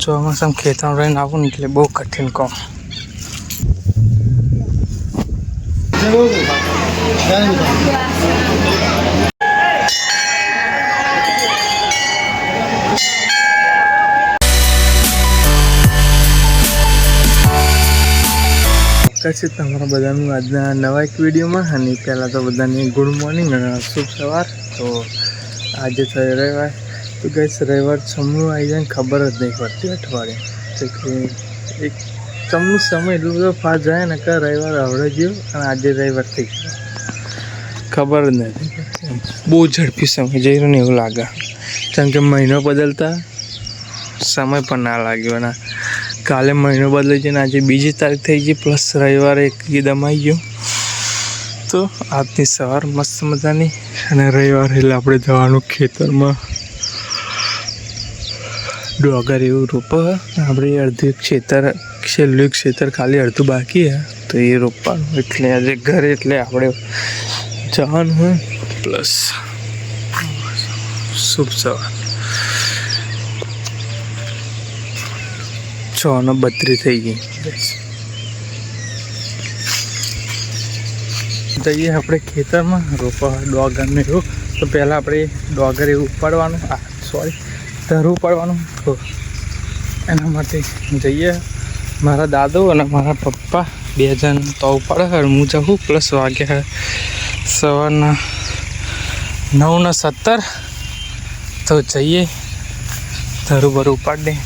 ચોમાસામાં ખેતરમાં રહીને આવું ને એટલે બહુ કઠિન કામ. કશે તમારા બધાનું આજના નવા એક વિડીયોમાં. અને પહેલાં તો બધાને ગુડ મોર્નિંગ અને શુભ સવાર. તો આજે છે રવિવાર. તો ગઈશ રવિવાર સમૂહ આવી જાય ને ખબર જ નહીં પડતી અઠવાડિયે. તો કે એક સમૂહ સમય એટલું બધો ફાસ્ટ જાય ને કે રવિવાર આવડે ગયો અને આજે રવિવાર થઈ ગયો ખબર જ નથી. બહુ ઝડપી સમય જઈ રહ્યો ને એવું લાગે. કેમ કે મહિનો બદલતા સમય પણ ના લાગ્યો. અને કાલે મહિનો બદલાઈ ગયો ને આજે 2 તારીખ થઈ ગઈ, પ્લસ રવિવારે એકદમ આવી ગયો. તો આજની સવાર મસ્ત મજાની. અને રવિવાર એટલે આપણે જવાનું ખેતરમાં ડોગર એવું રોપો. આપણે અડધું ખેતર છેલ્લું ખેતર ખાલી અડધું બાકી હે તો એ રોપવાનું. એટલે આજે ઘરે એટલે આપણે જવાનું હોય. પ્લસ શુભ સવાર. 6:32 થઈ ગઈ. જઈએ આપણે ખેતરમાં રોપવા ડોગરને એવું. તો પહેલાં આપણે ડોગર એવું ઉપાડવાનું, ધરું ઉપાડવાનું. તો એના માટે જઈએ. મારા દાદો અને મારા પપ્પા 2 જણ તો ઉપાડે. હું જાઉં. પ્લસ વાગ્યા સવારના 9:17. તો જઈએ ધરું ભરું ઉપાડી.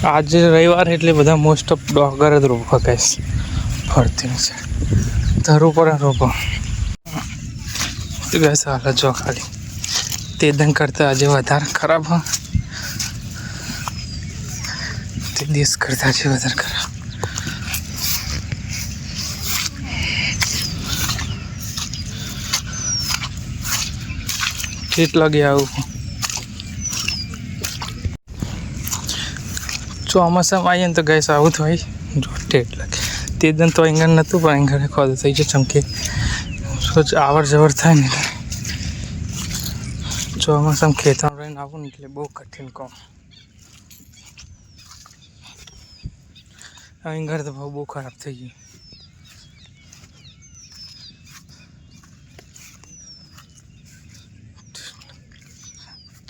આજે રવિવાર એટલે બધા મોસ્ટ ઓફ ડોગર જ રોપવા કહીશ. ફરતી છે ધરું પર રોપો. તો ગેસ હાલ જો ખાલી તે દન કરતાં આજે વધારે ખરાબ હોય. તે દિવસ કરતાં આજે વધારે ખરાબ. કેટલા ગયા આવું ચોમાસામાં આવીએ ને તો ગેસ આવું થાય. જો ટેટ લાગે તે દન તો એંગણ નહોતું, પણ એંગણે ખોદ થઈ ગયો. ચમકે સોચ આવર જવર થાય ને. ચોમાસામાં ખેતરમાં રહીને આવું ને એટલે બહુ કઠિન કામ. એંગણ તો બહુ ખરાબ થઈ ગયું.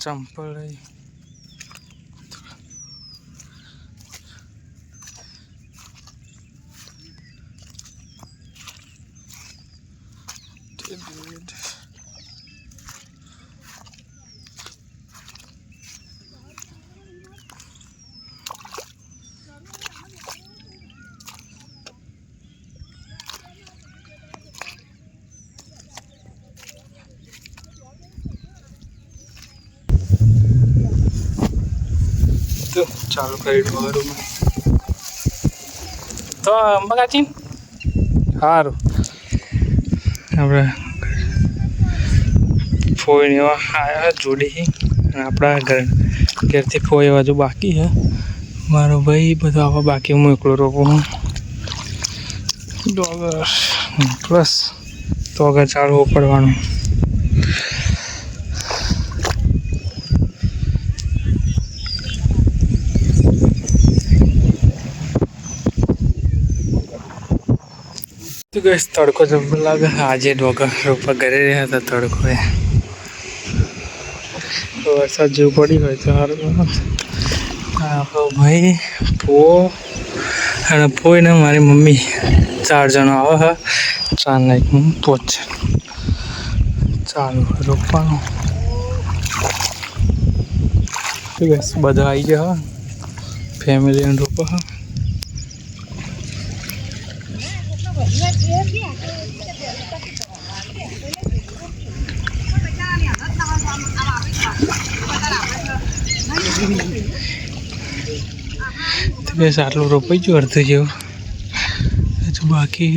ચંપલ તો ચાલુ કરી ડોગરમાં. તો અંબાકાચી સારું આપણે ફોઈ એવા આવ્યા જોડી. અને આપણા ઘરથી ફોઈ બાજુ બાકી છે. મારો ભાઈ બધું આવા બાકી, હું એકલો રોપું હું ડોગર. પ્લસ તો આગળ ચાલવું પડવાનું. તો ગેસ તડકો જબર લાગે. આજે ડોગર રોપવા ઘરે રહ્યા હતા. તડકો વરસાદ જેવું પડી હોય તો સારું. આપણો ભાઈ ફો અને ફોઈને મારી મમ્મી 4 જણો આવે હા. 4 નાઈક હું 5 જણ. ચાલો રોપવાનું. તો ગેસ બધા આવી ગયા હા. ફેમિલીને રોપવા હા. બસ આટલું રોપાઈ ગયું અડધું જેવું. હજુ બાકી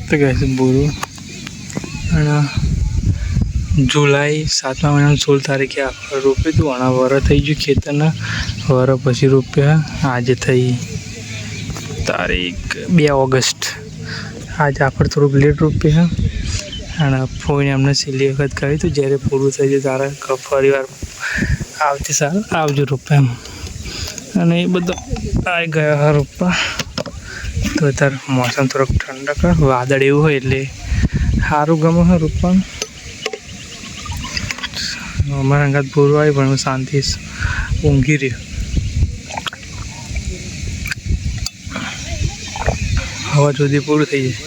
તો કહે બોરું. અને જુલાઈ 7મા મહિનાની 16 તારીખે આપણે રોપ્યું હતું. ઘણા વરસ થઈ ગયું ખેતરના. વર પછી રોપ્યા. આજે થઈ તારીખ 2 ઓગસ્ટ. આજે આપણે થોડુંક લેટ રોપ્યા અને ફોઈને અમને છેલ્લી વખત કહ્યું હતું જ્યારે પૂરું થઈ જાય ત્યારે ફરીવાર આવતી સાલ આવજો રોપવા એમ. અને એ બધો આવી ગયા હા રોપવા. તો અત્યારે મોસમ થોડોક ઠંડક વાદળ એવું હોય એટલે સારું ગમે હા રોપવાનું. અમારા અંગાત પૂરું આવી પણ શાંતિ ઊંઘી રહ્યો. હવા સુધી પૂરું થઈ જાય.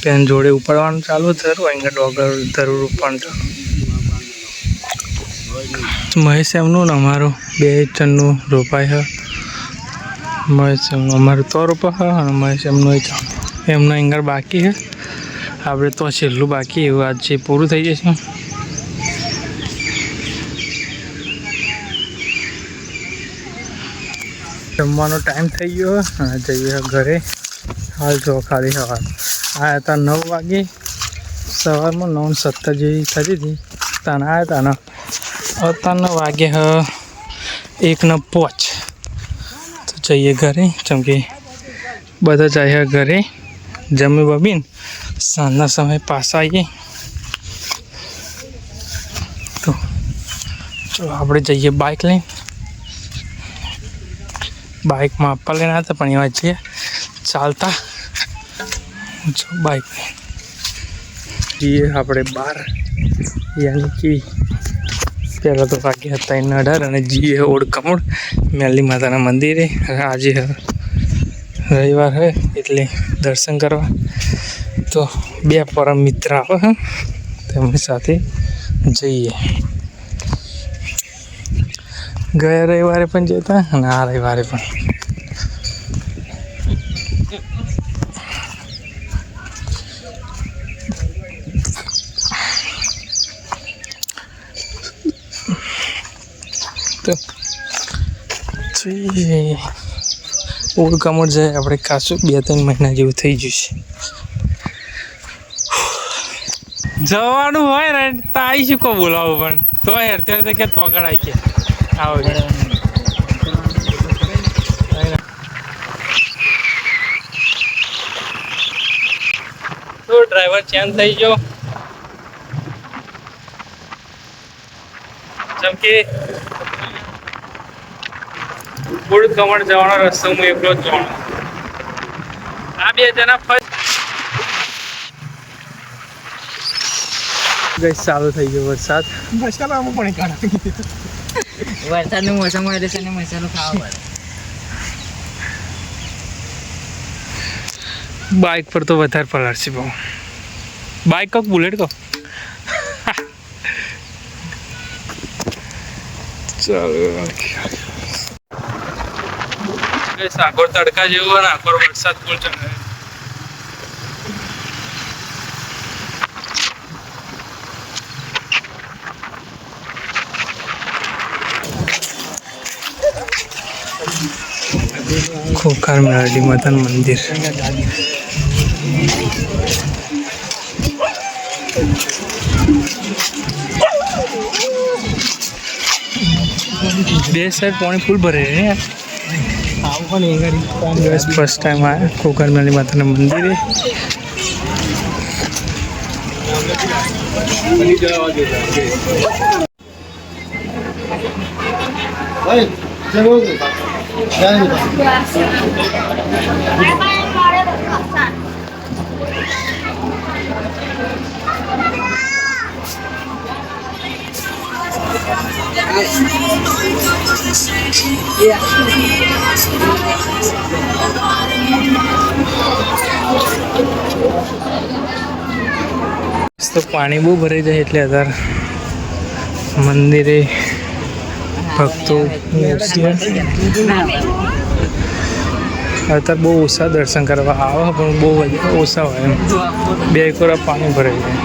પેન જોડે ઉપાડવાનું ચાલુ થયું. અહીંયા ડોગર ધરું રોપવાનું ચાલુ. મહેશ એમનું ને અમારું 2 ટનનું રોપાય છે. મહેશ એમનું અમારું તો રોપા છે અને મહેશ એમનું એમનું એંગર બાકી છે. આપણે તો છેલ્લું બાકી એવું આજે પૂરું થઈ જશે. જમવાનો ટાઈમ થઈ ગયો. જઈએ ઘરે. હાલ જો ખાલી સવાર આવ્યા હતા 9 વાગે. સવારમાં 9:17 જેવી થતી હતી તાને આવ્યા હતા. અત્યારના વાગે 1:05. તો જઈએ ઘરે. જેમ કે બધા જાય ઘરે જમી બમીને સાંજના સમય પાછા આવીએ. તો ચલો આપણે જઈએ બાઇક લઈને. બાઇકમાં આપવા લઈને આવ્યા હતા પણ એવા જઈએ ચાલતા બાઇક જઈએ આપણે બહાર. યાની કે પહેલાં તો વાગ્યા હતા 18 અને જઈએ ઓળકમોડ મેલી માતાના મંદિરે. આજે રવિવાર હોય એટલે દર્શન કરવા. તો 2 પરમ મિત્ર આવે તેમની સાથે જઈએ. ગયા રવિવારે પણ જતા અને આ રવિવારે પણ. તો ઓળખામણ જાય આપણે ખાસું 2-3 મહિના જેવું થઈ જશે. જવાનું હોય ને તો આવી શું કો બોલાવું પણ તો અત્યારે કે તોગડાય કે આવો. તો ડ્રાઈવર ચેન્જ થઈ ગયો. જેમ કે ઓળખામણ જવાનો રસ્તો હું એકલો જ જાણું. આ 2 જણા ગઈ ચાલુ થઈ ગયો વરસાદ. મસાલામાં પણ વરસાદનું મોસમ હોય એટલે મસાલો ખાવા પડે. બાઇક પર તો વધારે પલાળશે બહુ. બાઇક કહો બુલેટ કહો. ચાલો સાગર તડકા જેવું હોય ને આખો વરસાદ ફૂલ ચાલે. ખોખાર મેરડી માતાનું મંદિર. બે સાઈડ પાણી ફૂલ ભરે ને. ફર્સ્ટ ટાઈમ આવ્યા ખોખાર મેરડી માતાના મંદિરે. તો પાણી બહુ ભરાઈ જાય એટલે અત્યારે મંદિરે ભક્તો અત્યારે બહુ ઓછા દર્શન કરવા આવે પણ બહુ ઓછા હોય એમ. 2 કોરા પાણી ભરાઈ જાય.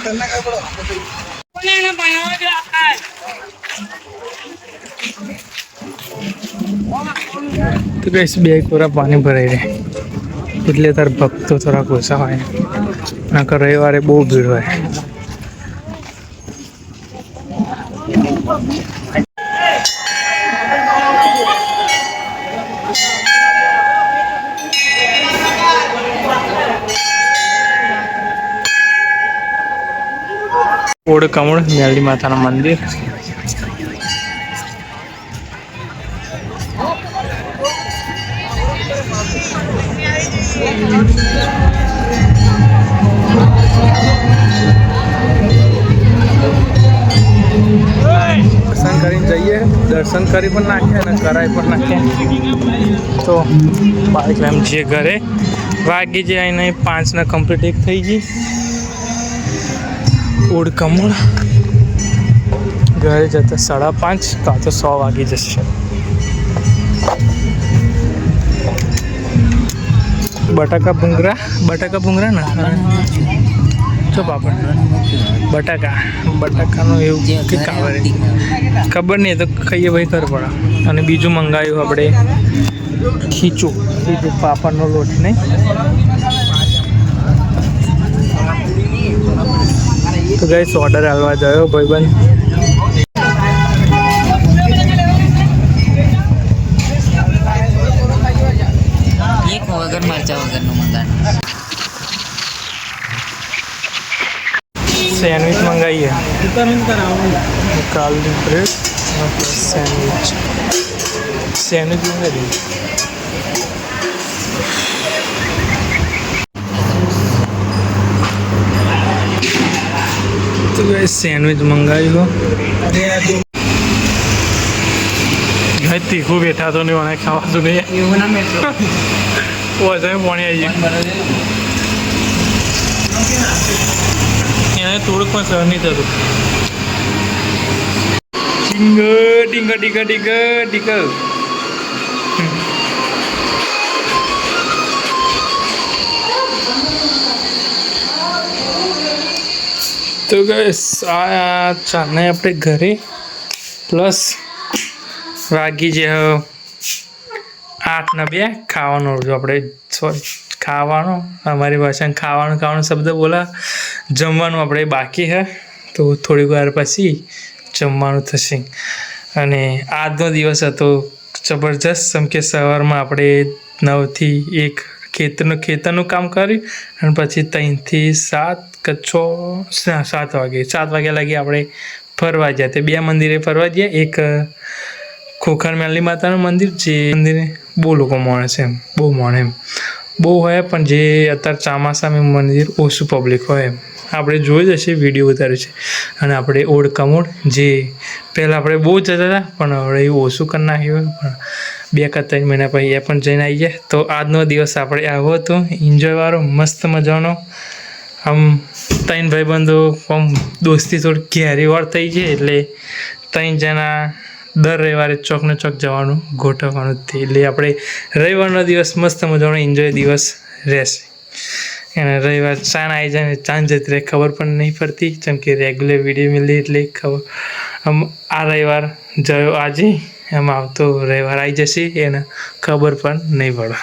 तो कैसे બે કોરા પાણી ભરાઈ રહે એટલે તાર ભક્તો થોડાક ઓછા હોય નકર રવિવારે બહુ ભીડ હોય. ઓડ કમળ મેલડી માતાનું મંદિર. દર્શન કરીને જઈએ, દર્શન કરી પણ નાખીએ અને કરાય પણ નાખીએ. તો બાઈક એમ જે ઘરે વાગી જાય એને 5 ને કમ્પ્લીટ 1 થઈ ગઈ. ઓડ કમળ ઘરે જતા 5:30 કાં તો 6 વાગી જશે. બટાકા ભૂંગરા ને તો પાપડ બટાકાનું એવું કે ખબર નહીં તો ખાઈએ ભાઈ ખબર પડે. અને બીજું મંગાવ્યું આપણે ખીચું પાપડનો લોટ નહીં. તો ગાઈસ ઓર્ડર આલવા ગયો ભાઈબંધ. એક વગર મરચા વગરનું મંગાવ્યું. સેન્ડવિચ મંગાવીએ. કાલની બ્રેડ સેન્ડવિચ મંગાવી. તો સેન્ડવિચ મંગાવ્યું. તીખું બેઠા તો નહીં મને ખાવાતું નહીં. એવું ના મેટ્રો વધારે પાણી આવી જાય એને થોડુંક પણ સહન નહીં થતું. ડીંગ તો ગાઈસ આ ચાને આપણે ઘરે પ્લસ વાગી જે 8 ને 2 ખાવાનું. જો આપણે ખાવાનું અમારી ભાષામાં ખાવાનું શબ્દ બોલા. જમવાનું આપણે બાકી છે તો થોડી વાર પછી જમવાનું થશે. અને આજનો દિવસ હતો જબરજસ્ત. જેમ કે સવારમાં આપણે 9 થી 1 ખેતરનું કામ કરી અને પછી 3 થી 7 કે 7 વાગ્યા લાગી આપણે ફરવા ગયા. તે 2 મંદિરે ફરવા ગયા. એક ખોખર મેલડી માતાનું મંદિર, જે મંદિરે બહુ લોકો માણે છે, બહુ માણે એમ બહુ હોય, પણ જે અત્યારે ચોમાસામાં મંદિર ઓછું પબ્લિક હોય એમ. આપણે જોઈ જશે વિડીયો ઉતાર્યો છે. અને આપણે ઓડ કમોડ જે પહેલાં આપણે બહુ જતા હતા પણ હવે એવું ઓછું કરી નાખ્યું. પણ 2 કે 3 મહિના પછી એ પણ જઈને આવી ગયા. તો આજનો દિવસ આપણે આવો હતો એન્જોયવાળો, મસ્ત મજાનો. આમ 3 ભાઈબંધો આમ દોસ્તી થોડી ઘેરીવાર થઈ જાય એટલે 3 જણા દર રવિવારે ચોક ને ચોક જવાનું ગોઠવવાનું જ. એટલે આપણે રવિવારનો દિવસ મસ્ત મજાનો એન્જોય દિવસ રહેશે. અને રવિવાર ચાન આવી જાય ને ચાંદ જતી રહે ખબર પણ નહીં પડતી. જેમ કે રેગ્યુલર વિડીયો મળી એટલે ખબર આમ આ રવિવાર જયો આજે એમ આવતો રવિવાર આવી જશે એને ખબર પણ નહીં પડે.